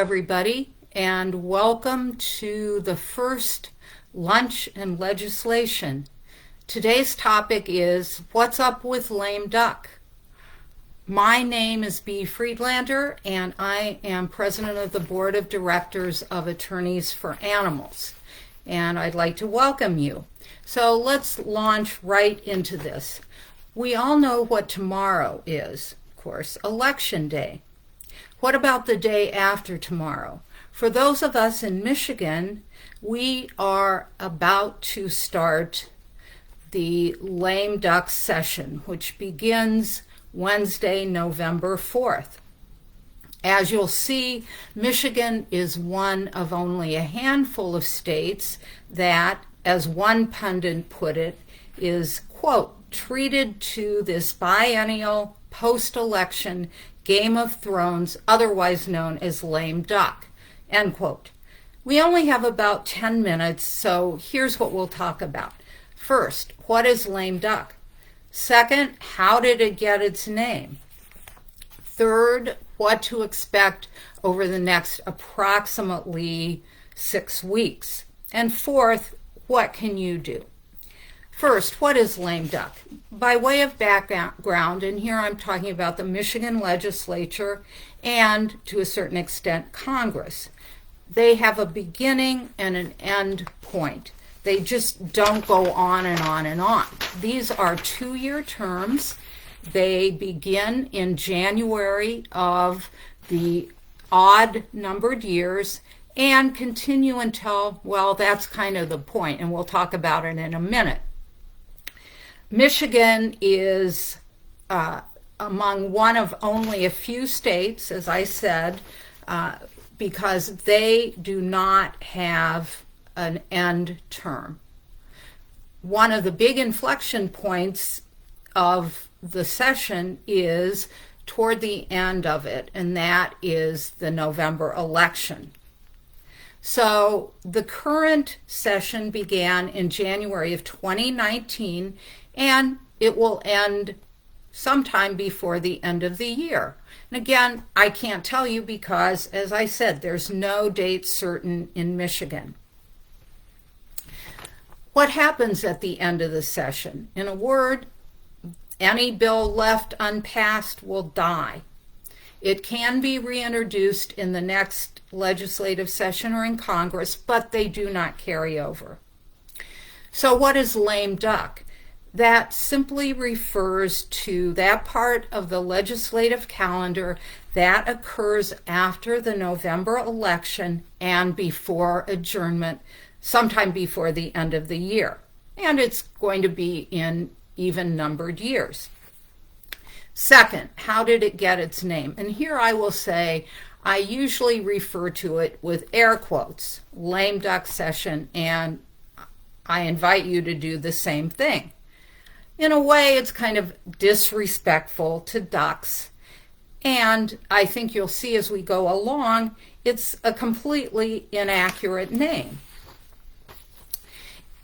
everybody, and welcome to the first Lunch and Legislation. Today's topic is What's Up with Lame Duck? My name is Bea Friedlander, and I am president of the Board of Directors of Attorneys for Animals. And I'd like to welcome you. So let's launch right into this. We all know what tomorrow is, of course, Election Day. What about the day after tomorrow? For those of us in Michigan, we are about to start the lame duck session, which begins Wednesday, November 4th. As you'll see, Michigan is one of only a handful of states that, as one pundit put it, is, quote, treated to this biennial post-election Game of Thrones, otherwise known as lame duck, end quote. We only have about 10 minutes, so here's what we'll talk about. First, what is lame duck? Second, how did it get its name? Third, what to expect over the next approximately 6 weeks. And fourth, what can you do? First, what is lame duck? By way of background, and here I'm talking about the Michigan legislature and, to a certain extent, Congress. They have a beginning and an end point. They just don't go on and on and on. These are 2-year terms. They begin in January of the odd-numbered years and continue until, well, that's kind of the point, and we'll talk about it in a minute. Michigan is among one of only a few states, as I said, because they do not have an end term. One of the big inflection points of the session is toward the end of it, and that is the November election. So the current session began in January of 2019, and it will end sometime before the end of the year. And again, I can't tell you because, as I said, there's no date certain in Michigan. What happens at the end of the session? In a word, any bill left unpassed will die. It can be reintroduced in the next legislative session or in Congress, but they do not carry over. So what is lame duck? That simply refers to that part of the legislative calendar that occurs after the November election and before adjournment, sometime before the end of the year. And it's going to be in even-numbered years. Second, how did it get its name? And here I will say, I usually refer to it with air quotes, lame duck session, and I invite you to do the same thing. In a way, it's kind of disrespectful to ducks, and I think you'll see as we go along, it's a completely inaccurate name.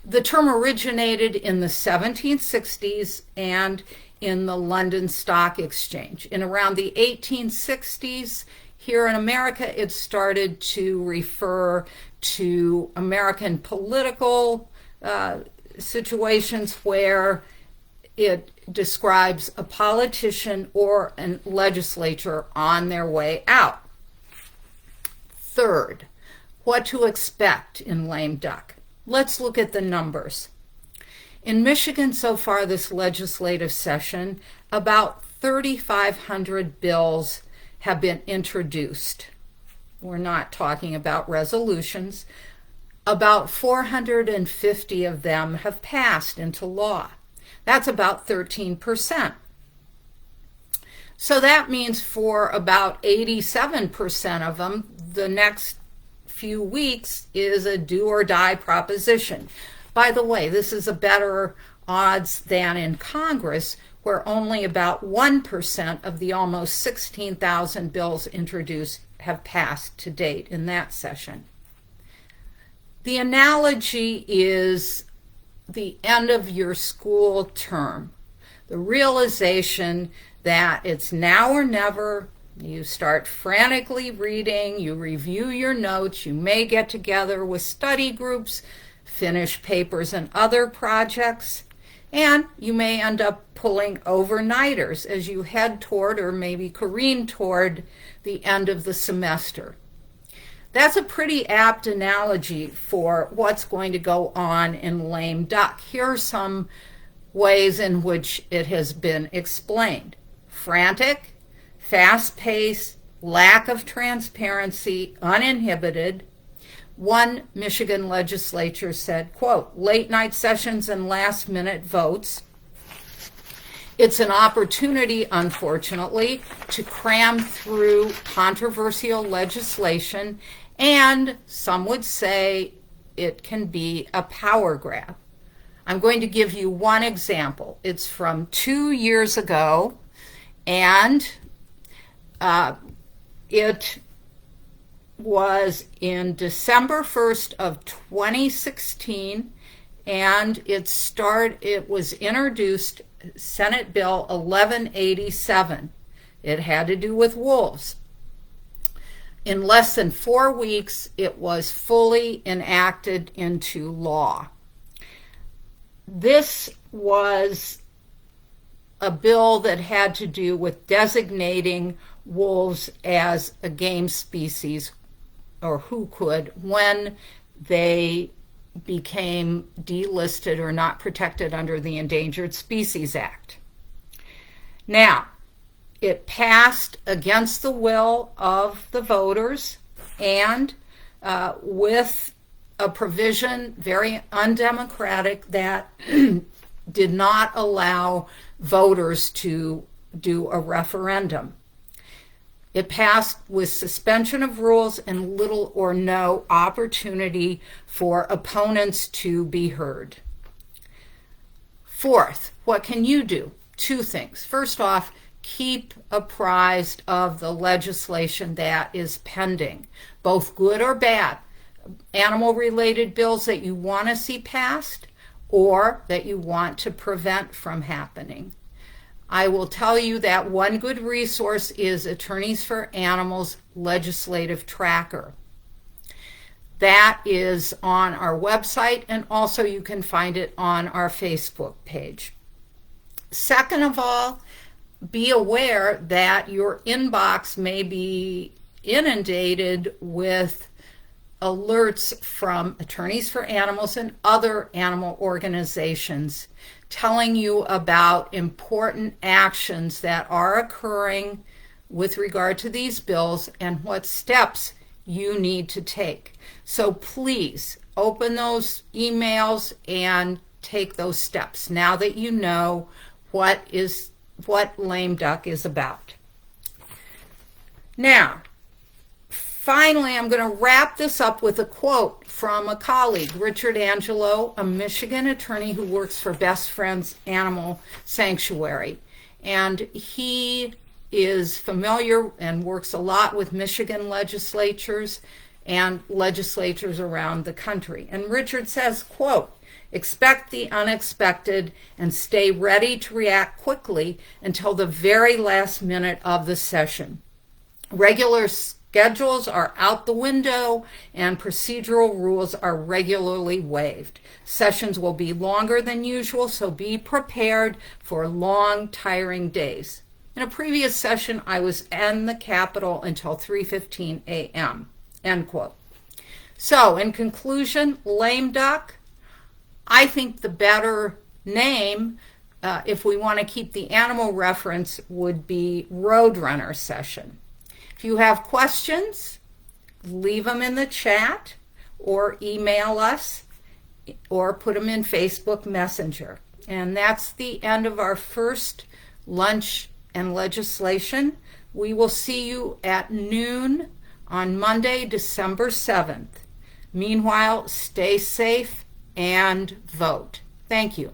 The term originated in the 1760s and in the London Stock Exchange. In around the 1860s, here in America, it started to refer to American political situations where it describes a politician or a legislature on their way out. Third, what to expect in lame duck. Let's look at the numbers. In Michigan so far this legislative session, about 3,500 bills have been introduced. We're not talking about resolutions. About 450 of them have passed into law. That's about 13%. So that means for about 87% of them, the next few weeks is a do or die proposition. By the way, this is a better odds than in Congress, where only about 1% of the almost 16,000 bills introduced have passed to date in that session. The analogy is the end of your school term, the realization that it's now or never, You start frantically reading, you review your notes, you may get together with study groups, finish papers and other projects, and you may end up pulling overnighters as you head toward or maybe careen toward the end of the semester. That's a pretty apt analogy for what's going to go on in lame duck. Here are some ways in which it has been explained. Frantic, fast-paced, lack of transparency, uninhibited. One Michigan legislature said, quote, late-night sessions and last-minute votes. It's an opportunity, unfortunately, to cram through controversial legislation, and some would say it can be a power grab. I'm going to give you one example. It's from 2 years ago, and it was in December 1st of 2016, and it was introduced, Senate Bill 1187. It had to do with wolves. In less than 4 weeks, it was fully enacted into law. This was a bill that had to do with designating wolves as a game species, or who could, when they became delisted or not protected under the Endangered Species Act. Now, it passed against the will of the voters and with a provision, very undemocratic, that did not allow voters to do a referendum. It passed with suspension of rules and little or no opportunity for opponents to be heard. Fourth, what can you do? 2 things. First off, keep apprised of the legislation that is pending, both good or bad, animal-related bills that you want to see passed or that you want to prevent from happening. I will tell you that one good resource is Attorneys for Animals Legislative Tracker. That is on our website, and also you can find it on our Facebook page. Second of all, be aware that your inbox may be inundated with alerts from Attorneys for Animals and other animal organizations telling you about important actions that are occurring with regard to these bills and what steps you need to take. So please open those emails and take those steps now that you know what lame duck is about. Now, finally, I'm going to wrap this up with a quote from a colleague, Richard Angelo, a Michigan attorney who works for Best Friends Animal Sanctuary. And he is familiar and works a lot with Michigan legislatures and legislatures around the country. And Richard says, quote, expect the unexpected and stay ready to react quickly until the very last minute of the session. Regular schedules are out the window and procedural rules are regularly waived. Sessions will be longer than usual, so be prepared for long, tiring days. In a previous session, I was in the Capitol until 3:15 a.m., end quote. So, in conclusion, lame duck, I think the better name, if we want to keep the animal reference, would be Roadrunner session. If you have questions, leave them in the chat or email us or put them in Facebook Messenger. And that's the end of our first lunch and legislation. We will see you at noon on Monday, December 7th. Meanwhile, stay safe and vote. Thank you.